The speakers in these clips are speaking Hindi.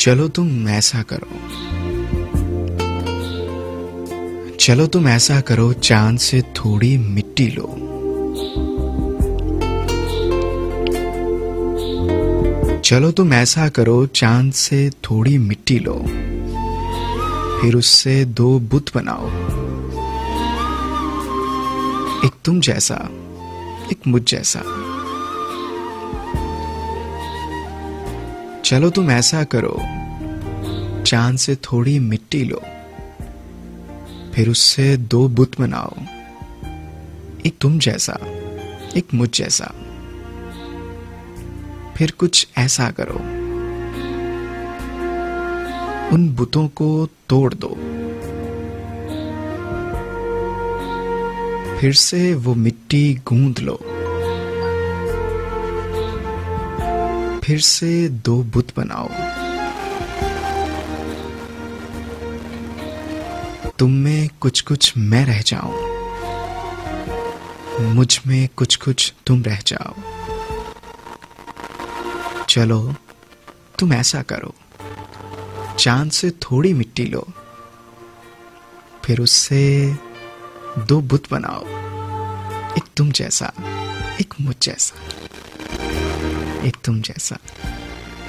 चलो तुम ऐसा करो, चलो तुम ऐसा करो, चांद से थोड़ी मिट्टी लो। चलो तुम ऐसा करो, चांद से थोड़ी मिट्टी लो, फिर उससे 2 बुत बनाओ, एक तुम जैसा, एक मुझ जैसा। चलो तुम ऐसा करो, चांद से थोड़ी मिट्टी लो, फिर उससे 2 बुत बनाओ, एक तुम जैसा, एक मुझ जैसा। फिर कुछ ऐसा करो, उन बुतों को तोड़ दो, फिर से वो मिट्टी गूंद लो, फिर से 2 बुत बनाओ। तुम में कुछ कुछ मैं रह जाऊं, मुझ में कुछ कुछ तुम रह जाओ। चलो तुम ऐसा करो, चांद से थोड़ी मिट्टी लो, फिर उससे 2 बुत बनाओ, एक तुम जैसा, एक मुझ जैसा, एक तुम जैसा,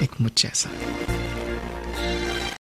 एक मुझ जैसा।